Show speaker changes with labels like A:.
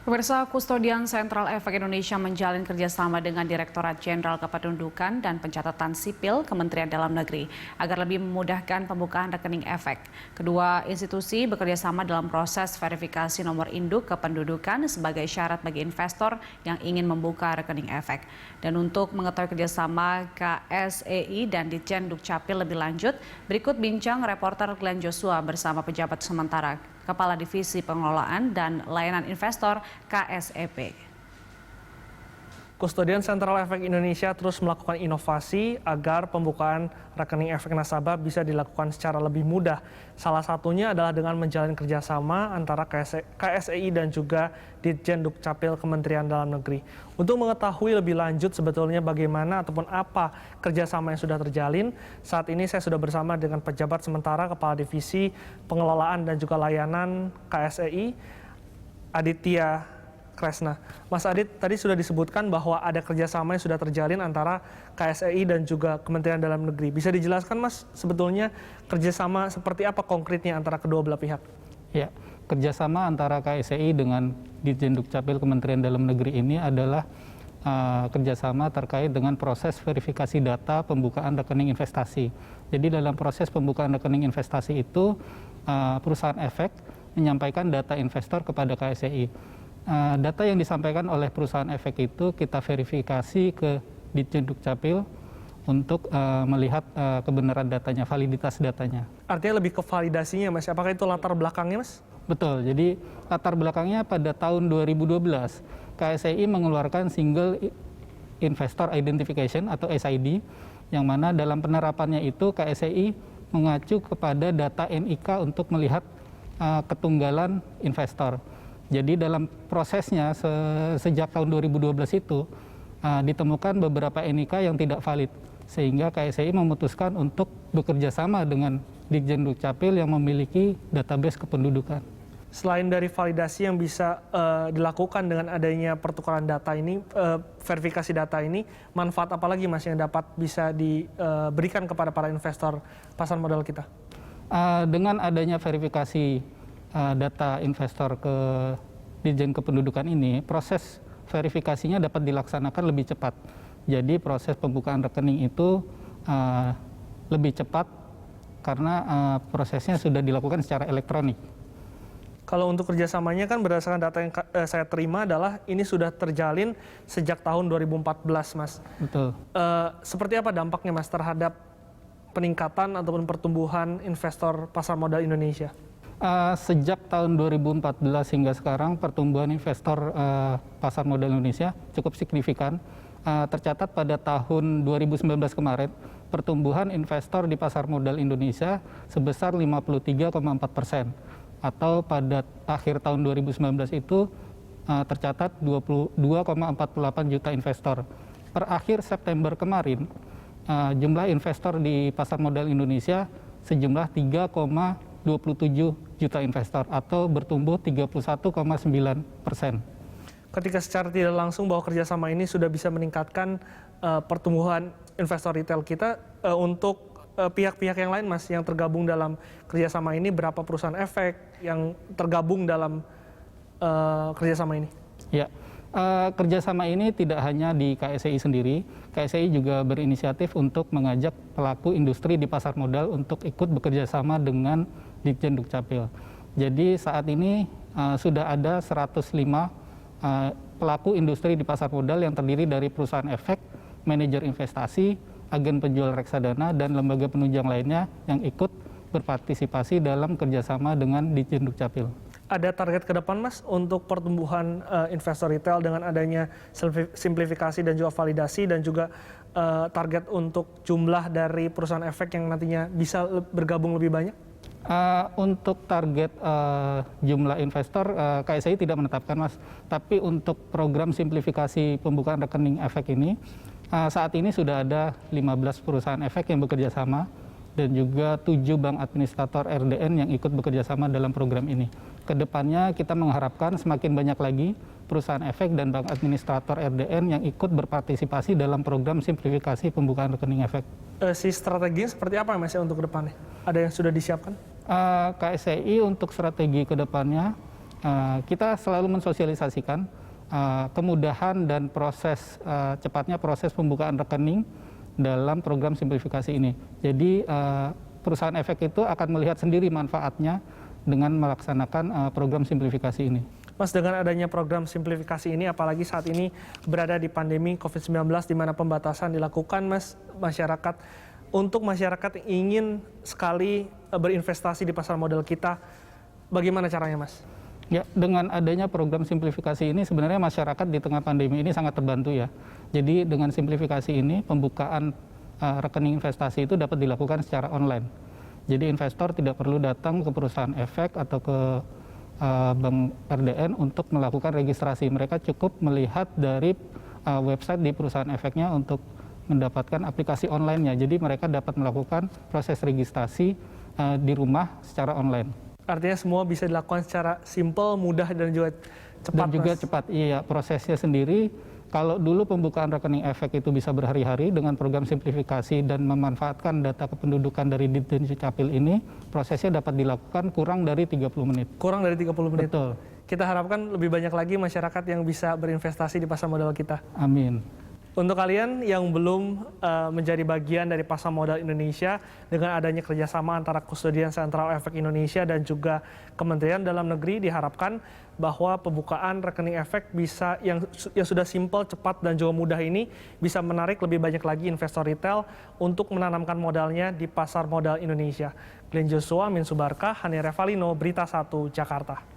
A: Pemirsa, Kustodian Sentral Efek Indonesia menjalin kerjasama dengan Direktorat Jenderal Kependudukan dan Pencatatan Sipil Kementerian Dalam Negeri agar lebih memudahkan pembukaan rekening efek. Kedua institusi bekerjasama dalam proses verifikasi nomor induk kependudukan sebagai syarat bagi investor yang ingin membuka rekening efek. Dan untuk mengetahui kerjasama KSEI dan Ditjen Dukcapil lebih lanjut, berikut bincang reporter Glenn Joshua bersama pejabat sementara Kepala Divisi Pengelolaan dan Layanan Investor KSEP.
B: Kustodian Sentral Efek Indonesia terus melakukan inovasi agar pembukaan rekening efek nasabah bisa dilakukan secara lebih mudah. Salah satunya adalah dengan menjalin kerjasama antara KSEI dan juga Ditjen Dukcapil Kementerian Dalam Negeri. Untuk mengetahui lebih lanjut sebetulnya bagaimana ataupun apa kerjasama yang sudah terjalin, saat ini saya sudah bersama dengan pejabat sementara Kepala Divisi Pengelolaan dan juga Layanan KSEI, Aditya Kresna. Mas Adit, tadi sudah disebutkan bahwa ada kerjasama yang sudah terjalin antara KSEI dan juga Kementerian Dalam Negeri. Bisa dijelaskan, Mas, sebetulnya kerjasama seperti apa konkretnya antara kedua belah pihak?
C: Ya, kerjasama antara KSEI dengan Ditjen Dukcapil Kementerian Dalam Negeri ini adalah kerjasama terkait dengan proses verifikasi data pembukaan rekening investasi. Jadi dalam proses pembukaan rekening investasi itu, perusahaan efek menyampaikan data investor kepada KSEI. Data yang disampaikan oleh perusahaan efek itu kita verifikasi ke Ditjen Dukcapil untuk melihat kebenaran datanya, validitas datanya.
B: Artinya lebih ke validasinya, Mas. Apakah itu latar belakangnya, Mas?
C: Betul. Jadi latar belakangnya pada tahun 2012, KSEI mengeluarkan Single Investor Identification atau SID, yang mana dalam penerapannya itu KSEI mengacu kepada data NIK untuk melihat ketunggalan investor. Jadi dalam prosesnya sejak tahun 2012 itu ditemukan beberapa NIK yang tidak valid, sehingga KSEI memutuskan untuk bekerja sama dengan Ditjen Dukcapil yang memiliki database kependudukan.
B: Selain dari validasi yang bisa dilakukan dengan adanya pertukaran data ini, verifikasi data ini, manfaat apa lagi, Mas, yang dapat bisa diberikan kepada para investor pasar modal kita?
C: Dengan adanya verifikasi data investor ke Ditjen Kependudukan ini, proses verifikasinya dapat dilaksanakan lebih cepat. Jadi proses pembukaan rekening itu lebih cepat karena prosesnya sudah dilakukan secara elektronik.
B: Kalau untuk kerjasamanya kan berdasarkan data yang saya terima adalah ini sudah terjalin sejak tahun 2014, Mas.
C: Betul.
B: Seperti apa dampaknya, Mas, terhadap peningkatan ataupun pertumbuhan investor pasar modal Indonesia?
C: Sejak tahun 2014 hingga sekarang pertumbuhan investor pasar modal Indonesia cukup signifikan. Tercatat pada tahun 2019 kemarin pertumbuhan investor di pasar modal Indonesia sebesar 53,4%, atau pada akhir tahun 2019 itu tercatat 22,48 juta investor. Per akhir September kemarin jumlah investor di pasar modal Indonesia sejumlah 3,27 juta investor atau bertumbuh 31,9%.
B: Ketika secara tidak langsung bahwa kerjasama ini sudah bisa meningkatkan pertumbuhan investor retail kita, untuk pihak-pihak yang lain, Mas, yang tergabung dalam kerjasama ini, berapa perusahaan efek yang tergabung dalam kerjasama ini?
C: Ya, kerjasama ini tidak hanya di KSEI sendiri. KSEI juga berinisiatif untuk mengajak pelaku industri di pasar modal untuk ikut bekerja sama dengan Ditjen Dukcapil. Jadi saat ini sudah ada 105 pelaku industri di pasar modal yang terdiri dari perusahaan efek, manajer investasi, agen penjual reksadana, dan lembaga penunjang lainnya yang ikut berpartisipasi dalam kerjasama dengan Ditjen Dukcapil.
B: Ada target ke depan, Mas, untuk pertumbuhan investor retail dengan adanya simplifikasi dan juga validasi, dan juga target untuk jumlah dari perusahaan efek yang nantinya bisa bergabung lebih banyak?
C: Untuk target jumlah investor, KSEI tidak menetapkan, Mas. Tapi untuk program simplifikasi pembukaan rekening efek ini, saat ini sudah ada 15 perusahaan efek yang bekerja sama, dan juga 7 bank administrator RDN yang ikut bekerja sama dalam program ini. Kedepannya kita mengharapkan semakin banyak lagi perusahaan efek dan bank administrator RDN yang ikut berpartisipasi dalam program simplifikasi pembukaan rekening efek.
B: Si strateginya seperti apa, Mas, ya, untuk kedepannya? Ada yang sudah disiapkan?
C: KSEI untuk strategi kedepannya Kita selalu mensosialisasikan kemudahan dan cepatnya proses pembukaan rekening dalam program simplifikasi ini. Jadi perusahaan efek itu akan melihat sendiri manfaatnya dengan melaksanakan program simplifikasi ini.
B: Mas, dengan adanya program simplifikasi ini, apalagi saat ini berada di pandemi COVID-19 di mana pembatasan dilakukan, Mas, untuk masyarakat yang ingin sekali berinvestasi di pasar modal kita, bagaimana caranya, Mas?
C: Ya, dengan adanya program simplifikasi ini sebenarnya masyarakat di tengah pandemi ini sangat terbantu ya. Jadi dengan simplifikasi ini pembukaan rekening investasi itu dapat dilakukan secara online. Jadi investor tidak perlu datang ke perusahaan efek atau ke Bank RDN untuk melakukan registrasi. Mereka cukup melihat dari website di perusahaan efeknya untuk mendapatkan aplikasi online-nya. Jadi mereka dapat melakukan proses registrasi di rumah secara online.
B: Artinya semua bisa dilakukan secara simpel, mudah, dan juga cepat.
C: Dan juga
B: Mas.
C: cepat, iya. Prosesnya sendiri, kalau dulu pembukaan rekening efek itu bisa berhari-hari, dengan program simplifikasi dan memanfaatkan data kependudukan dari Ditjen Capil ini, prosesnya dapat dilakukan kurang dari 30 menit.
B: Kurang dari 30 menit.
C: Betul.
B: Kita harapkan lebih banyak lagi masyarakat yang bisa berinvestasi di pasar modal kita.
C: Amin.
B: Untuk kalian yang belum menjadi bagian dari pasar modal Indonesia, dengan adanya kerjasama antara Kustodian Sentral Efek Indonesia dan juga Kementerian Dalam Negeri, diharapkan bahwa pembukaan rekening efek bisa yang sudah simpel, cepat, dan juga mudah ini bisa menarik lebih banyak lagi investor retail untuk menanamkan modalnya di pasar modal Indonesia. Glenn Joshua, Min Subarkah, Hani Revalino, Berita 1, Jakarta.